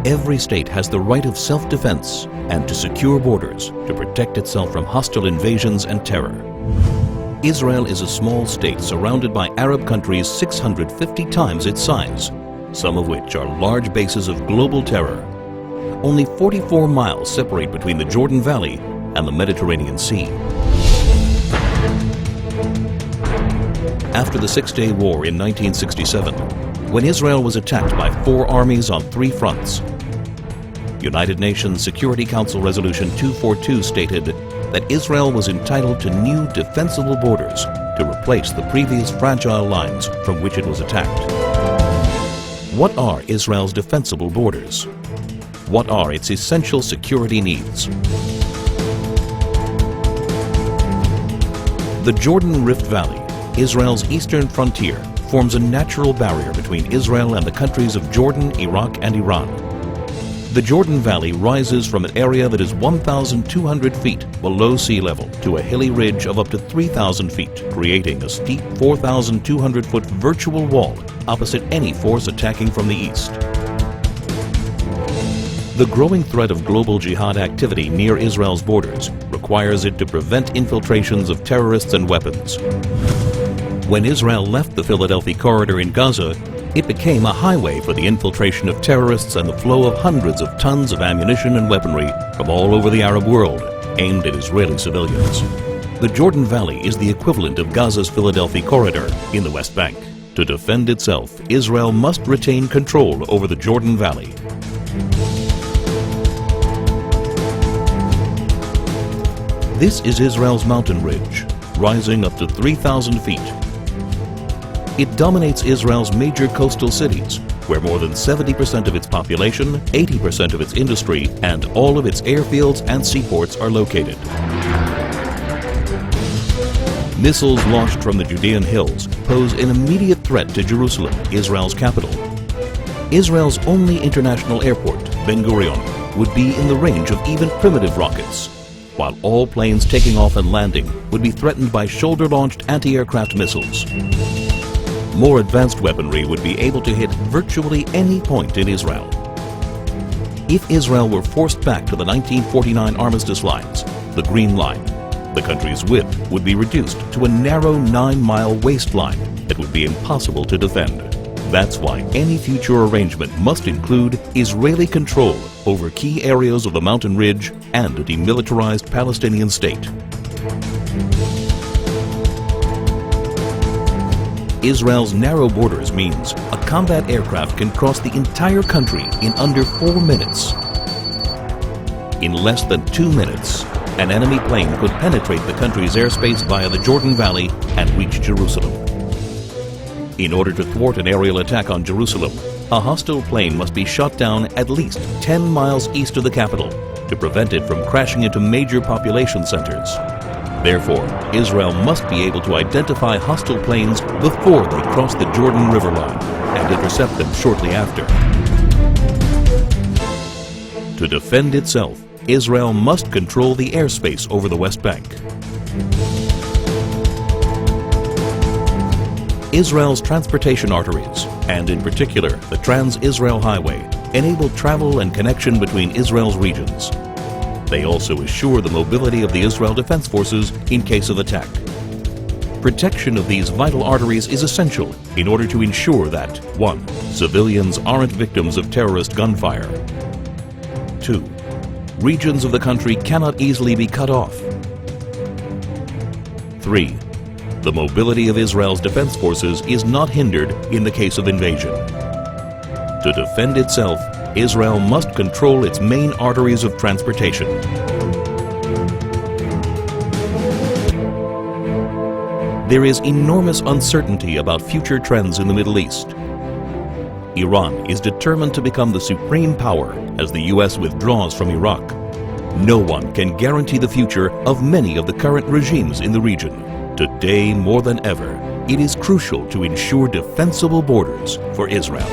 Every state has the right of self-defense and to secure borders to protect itself from hostile invasions and terror. Israel is a small state surrounded by Arab countries 650 times its size, some of which are large bases of global terror. Only 44 miles separate between the Jordan Valley and the Mediterranean Sea. After the Six-Day War in 1967, when Israel was attacked by 4 armies on 3 fronts, United Nations Security Council Resolution 242 stated that Israel was entitled to new defensible borders to replace the previous fragile lines from which it was attacked. What are Israel's defensible borders? What are its essential security needs? The Jordan Rift Valley, Israel's eastern frontier, forms a natural barrier between Israel and the countries of Jordan, Iraq, and Iran. The Jordan Valley rises from an area that is 1,200 feet below sea level to a hilly ridge of up to 3,000 feet, creating a steep 4,200-foot virtual wall opposite any force attacking from the east. The growing threat of global jihad activity near Israel's borders requires it to prevent infiltrations of terrorists and weapons. When Israel left the Philadelphia corridor in Gaza, it became a highway for the infiltration of terrorists and the flow of hundreds of tons of ammunition and weaponry from all over the Arab world, aimed at Israeli civilians. The Jordan Valley is the equivalent of Gaza's Philadelphia corridor in the West Bank. To defend itself, Israel must retain control over the Jordan Valley. This is Israel's mountain ridge, rising up to 3,000 feet. It dominates Israel's major coastal cities, where more than 70% of its population, 80% of its industry, and all of its airfields and seaports are located. Missiles launched from the Judean hills pose an immediate threat to Jerusalem, Israel's capital. Israel's only international airport, Ben Gurion, would be in the range of even primitive rockets, while all planes taking off and landing would be threatened by shoulder-launched anti-aircraft missiles. More advanced weaponry would be able to hit virtually any point in Israel. If Israel were forced back to the 1949 armistice lines, the Green Line, the country's width would be reduced to a narrow 9-mile waistline that would be impossible to defend. That's why any future arrangement must include Israeli control over key areas of the mountain ridge and a demilitarized Palestinian state. Israel's narrow borders means a combat aircraft can cross the entire country in under 4 minutes. In less than 2 minutes, an enemy plane could penetrate the country's airspace via the Jordan Valley and reach Jerusalem. In order to thwart an aerial attack on Jerusalem, a hostile plane must be shot down at least 10 miles east of the capital to prevent it from crashing into major population centers. Therefore, Israel must be able to identify hostile planes before they cross the Jordan River line and intercept them shortly after. To defend itself, Israel must control the airspace over the West Bank. Israel's transportation arteries, and in particular the Trans-Israel Highway, enable travel and connection between Israel's regions. They also assure the mobility of the Israel Defense Forces in case of attack. Protection of these vital arteries is essential in order to ensure that 1. Civilians aren't victims of terrorist gunfire. 2. Regions of the country cannot easily be cut off. 3. The mobility of Israel's defense forces is not hindered in the case of invasion. To defend itself, Israel must control its main arteries of transportation. There is enormous uncertainty about future trends in the Middle East. Iran is determined to become the supreme power as the U.S. withdraws from Iraq. No one can guarantee the future of many of the current regimes in the region. Today, more than ever, it is crucial to ensure defensible borders for Israel.